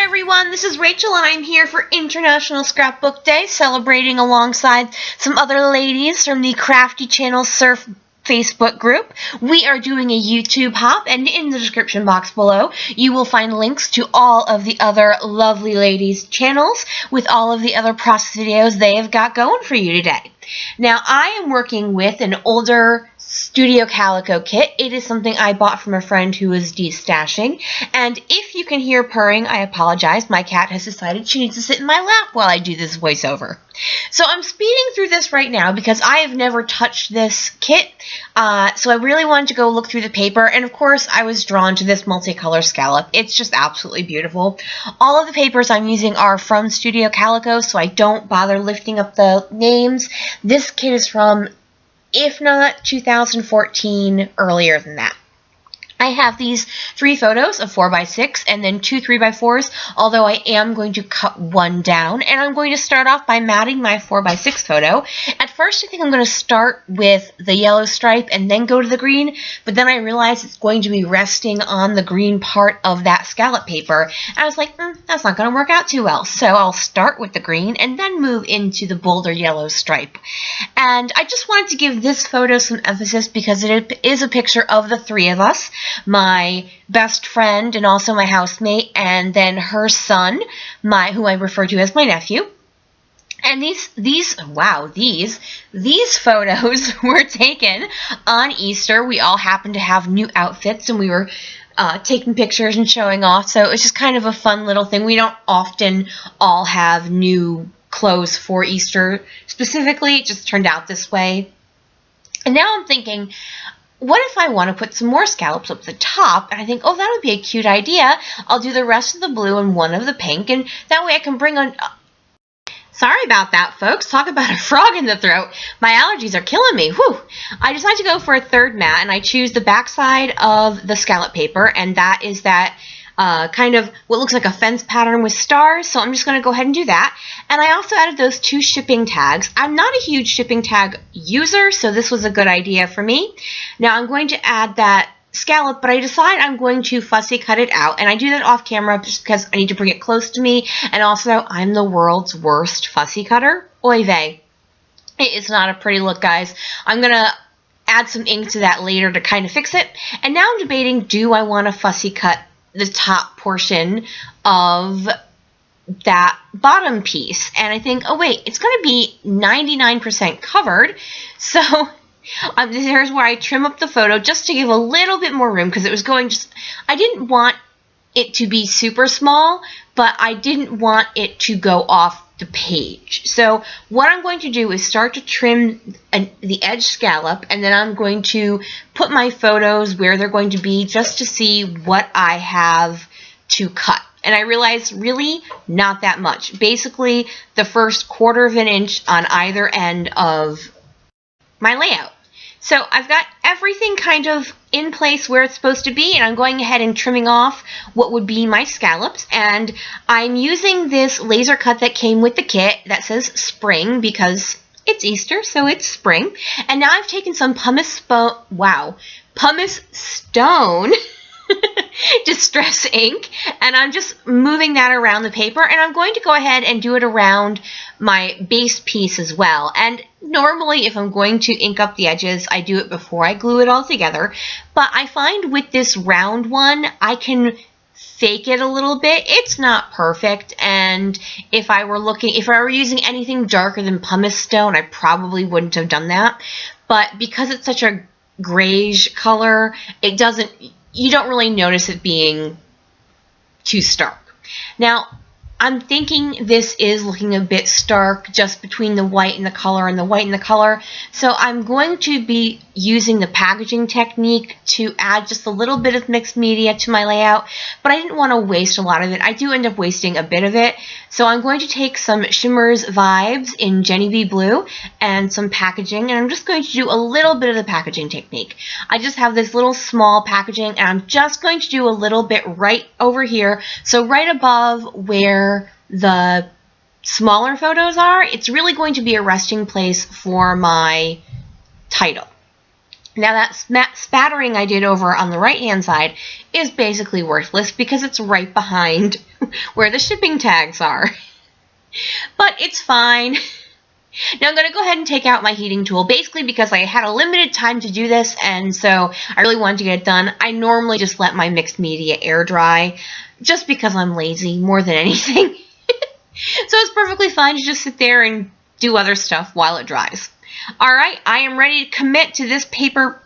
Hi everyone, this is Rachel and I'm here for International Scrapbook Day, celebrating alongside some other ladies from the Crafty Channel Surf Facebook group. We are doing a YouTube hop, and in the description box below you will find links to all of the other lovely ladies' channels with all of the other process videos they have got going for you today. Now, I am working with an older Studio Calico kit. It is something I bought from a friend who is destashing, and if you can hear purring, I apologize. My cat has decided she needs to sit in my lap while I do this voiceover. So I'm speeding through this right now because I have never touched this kit, so I really wanted to go look through the paper, and of course I was drawn to this multicolor scallop. It's just absolutely beautiful. All of the papers I'm using are from Studio Calico, so I don't bother lifting up the names. This kit is from, if not 2014, earlier than that. I have these 3 photos of 4x6 and then 2 3x4s, although I am going to cut one down, and I'm going to start off by matting my 4x6 photo. At first I think I'm going to start with the yellow stripe and then go to the green, but then I realized it's going to be resting on the green part of that scallop paper, and I was like, that's not going to work out too well, so I'll start with the green and then move into the bolder yellow stripe. And I just wanted to give this photo some emphasis because it is a picture of the 3 of us. My best friend and also my housemate, and then her son, who I refer to as my nephew. And these photos were taken on Easter. We all happened to have new outfits, and we were taking pictures and showing off. So it was just kind of a fun little thing. We don't often all have new clothes for Easter specifically. It just turned out this way. And now I'm thinking, what if I want to put some more scallops up the top? And I think, oh, that would be a cute idea. I'll do the rest of the blue and one of the pink, and that way I can bring on... Sorry about that, folks. Talk about a frog in the throat. My allergies are killing me. Whew. I decided to go for a third mat, and I choose the back side of the scallop paper, and that is that kind of what looks like a fence pattern with stars, so I'm just going to go ahead and do that. And I also added those 2 shipping tags. I'm not a huge shipping tag user, so this was a good idea for me. Now I'm going to add that scallop, but I decide I'm going to fussy cut it out, and I do that off camera just because I need to bring it close to me, and also I'm the world's worst fussy cutter. Oy vey. It is not a pretty look, guys. I'm going to add some ink to that later to kind of fix it, and now I'm debating, do I want to fussy cut the top portion of that bottom piece? And I think, oh wait, it's going to be 99% covered, so here's where I trim up the photo just to give a little bit more room, because it was going just, I didn't want it to be super small, but I didn't want it to go off the page. So what I'm going to do is start to trim the edge scallop, and then I'm going to put my photos where they're going to be just to see what I have to cut. And I realized really not that much. Basically the first 1/4 of an inch on either end of my layout. So I've got everything kind of in place where it's supposed to be, and I'm going ahead and trimming off what would be my scallops. And I'm using this laser cut that came with the kit that says spring because it's Easter, so it's spring. And now I've taken some pumice stone distress ink, and I'm just moving that around the paper, and I'm going to go ahead and do it around my base piece as well. And normally if I'm going to ink up the edges, I do it before I glue it all together, but I find with this round one I can fake it a little bit. It's not perfect, and if I were using anything darker than pumice stone, I probably wouldn't have done that. But because it's such a grayish color, you don't really notice it being too stark. Now, I'm thinking this is looking a bit stark just between the white and the color and the white and the color, so I'm going to be using the packaging technique to add just a little bit of mixed media to my layout, but I didn't want to waste a lot of it. I do end up wasting a bit of it, so I'm going to take some Shimmers Vibes in Jenny B Blue and some packaging, and I'm just going to do a little bit of the packaging technique. I just have this little small packaging, and I'm just going to do a little bit right over here, so right above where the smaller photos are, it's really going to be a resting place for my title. Now that spattering I did over on the right-hand side is basically worthless because it's right behind where the shipping tags are. But it's fine. Now I'm going to go ahead and take out my heating tool, basically because I had a limited time to do this, and so I really wanted to get it done. I normally just let my mixed media air dry, just because I'm lazy more than anything. So it's perfectly fine to just sit there and do other stuff while it dries. Alright, I am ready to commit to this paper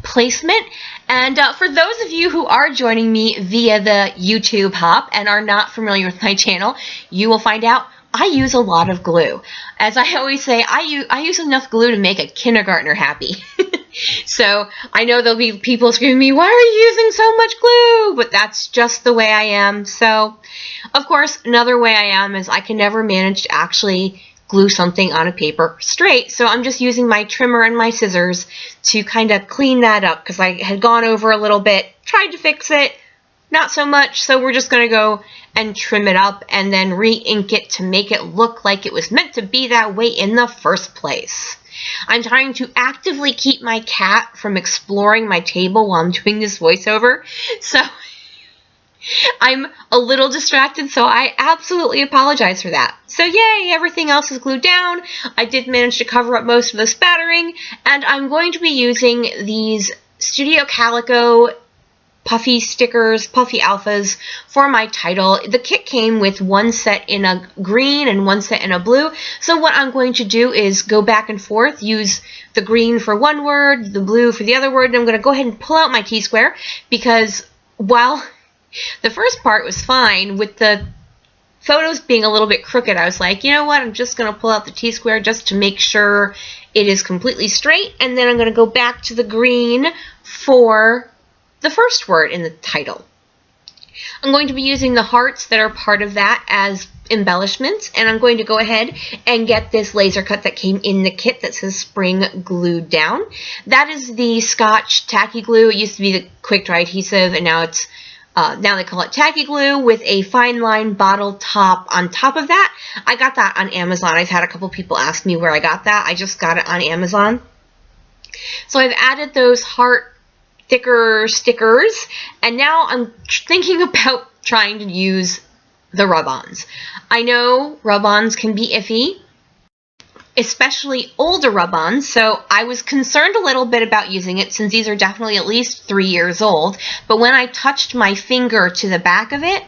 placement. And for those of you who are joining me via the YouTube hop and are not familiar with my channel, you will find out I use a lot of glue. As I always say, I use enough glue to make a kindergartner happy. So I know there'll be people screaming at me, why are you using so much glue? But that's just the way I am. So, of course, another way I am is I can never manage to actually glue something on a paper straight. So I'm just using my trimmer and my scissors to kind of clean that up because I had gone over a little bit, tried to fix it, not so much. So we're just going to go and trim it up and then re-ink it to make it look like it was meant to be that way in the first place. I'm trying to actively keep my cat from exploring my table while I'm doing this voiceover, so I'm a little distracted, so I absolutely apologize for that. So yay, everything else is glued down. I did manage to cover up most of the spattering, and I'm going to be using these Studio Calico puffy stickers, puffy alphas, for my title. The kit came with one set in a green and one set in a blue, so what I'm going to do is go back and forth, use the green for one word, the blue for the other word, and I'm going to go ahead and pull out my T-square, because while the first part was fine, with the photos being a little bit crooked, I was like, you know what, I'm just going to pull out the T-square just to make sure it is completely straight, and then I'm going to go back to the green for the first word in the title. I'm going to be using the hearts that are part of that as embellishments, and I'm going to go ahead and get this laser cut that came in the kit that says spring glued down. That is the Scotch tacky glue. It used to be the quick dry adhesive, and now it's now they call it tacky glue with a fine line bottle top on top of that. I got that on Amazon. I've had a couple people ask me where I got that. I just got it on Amazon. So I've added those heart thicker stickers, and now I'm thinking about trying to use the rub-ons. I know rub-ons can be iffy, especially older rub-ons, so I was concerned a little bit about using it since these are definitely at least 3 years old, but when I touched my finger to the back of it,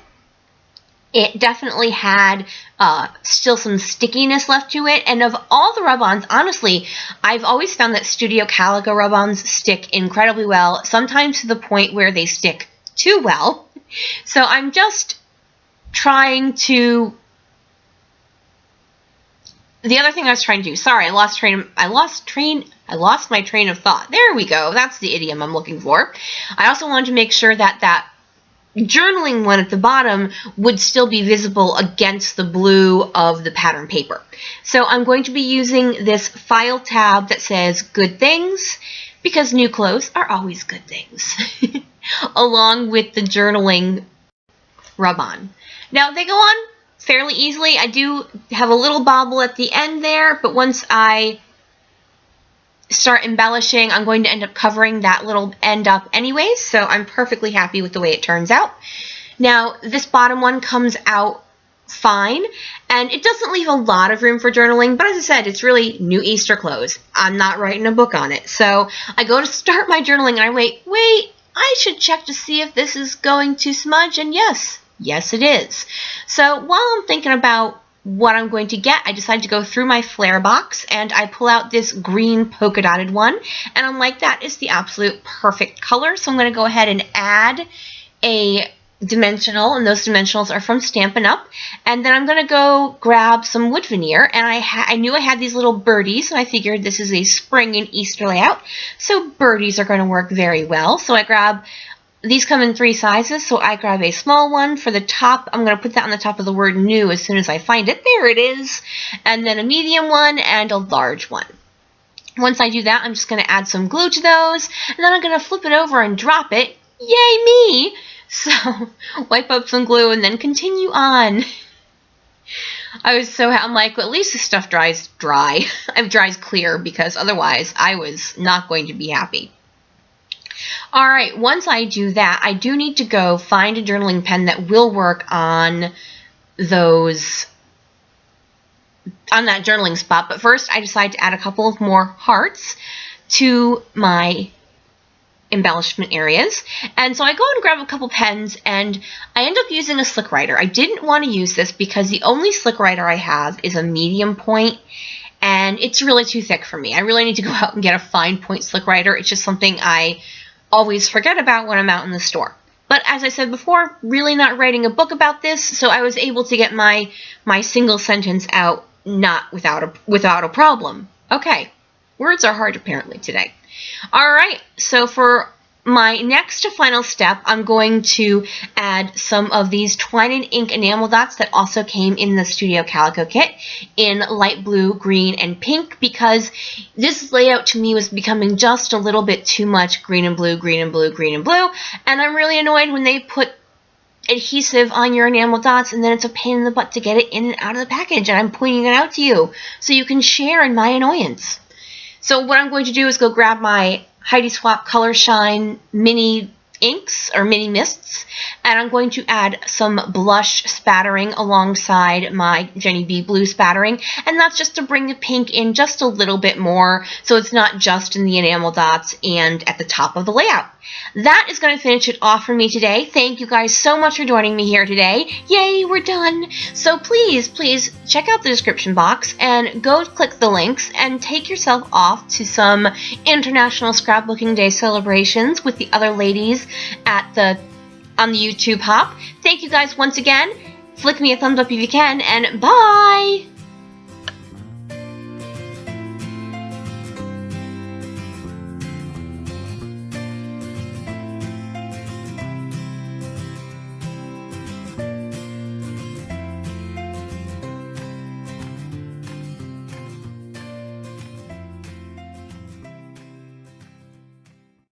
it definitely had still some stickiness left to it. And of all the rub-ons, honestly, I've always found that Studio Calico rub-ons stick incredibly well, sometimes to the point where they stick too well. So I'm just trying to... The other thing I was trying to do, sorry, I lost my train of thought. There we go. That's the idiom I'm looking for. I also wanted to make sure that that journaling one at the bottom would still be visible against the blue of the pattern paper. So I'm going to be using this file tab that says good things, because new clothes are always good things, along with the journaling rub-on. Now they go on fairly easily. I do have a little bobble at the end there, but once I start embellishing, I'm going to end up covering that little end up anyways, so I'm perfectly happy with the way it turns out. Now, this bottom one comes out fine, and it doesn't leave a lot of room for journaling, but as I said, it's really new Easter clothes. I'm not writing a book on it, so I go to start my journaling, and I wait, I should check to see if this is going to smudge, and yes it is. So while I'm thinking about what I'm going to get, I decided to go through my flare box, and I pull out this green polka dotted one, and I'm like, that is the absolute perfect color, so I'm going to go ahead and add a dimensional, and those dimensionals are from Stampin' Up, and then I'm going to go grab some wood veneer, and I knew I had these little birdies, and I figured this is a spring and Easter layout, so birdies are going to work very well. So I grab, these come in 3 sizes, so I grab a small one for the top. I'm going to put that on the top of the word new as soon as I find it. There it is. And then a medium one and a large one. Once I do that, I'm just going to add some glue to those, and then I'm going to flip it over and drop it. Yay me! So, wipe up some glue and then continue on. I was so, I'm like, well, at least the stuff dries dry. It dries clear, because otherwise I was not going to be happy. Alright, once I do that, I do need to go find a journaling pen that will work on those, on that journaling spot. But first, I decided to add a couple of more hearts to my embellishment areas. And so I go and grab a couple pens, and I end up using a slick writer. I didn't want to use this because the only slick writer I have is a medium point, and it's really too thick for me. I really need to go out and get a fine point slick writer. It's just something I always forget about when I'm out in the store. But as I said before, really not writing a book about this, so I was able to get my single sentence out not without a problem. Okay, words are hard apparently today. Alright, so for my next to final step, I'm going to add some of these twine and ink enamel dots that also came in the Studio Calico kit in light blue, green, and pink, because this layout to me was becoming just a little bit too much green and blue, green and blue, green and blue, and I'm really annoyed when they put adhesive on your enamel dots and then it's a pain in the butt to get it in and out of the package, and I'm pointing it out to you so you can share in my annoyance. So what I'm going to do is go grab my Heidi Swapp Color Shine mini inks or mini mists, and I'm going to add some blush spattering alongside my Jenny B blue spattering, and that's just to bring the pink in just a little bit more so it's not just in the enamel dots and at the top of the layout. That is going to finish it off for me today. Thank you guys so much for joining me here today. Yay, we're done. So please check out the description box and go click the links and take yourself off to some International Scrapbooking Day celebrations with the other ladies on the YouTube hop. Thank you guys once again. Flick me a thumbs up if you can, and bye!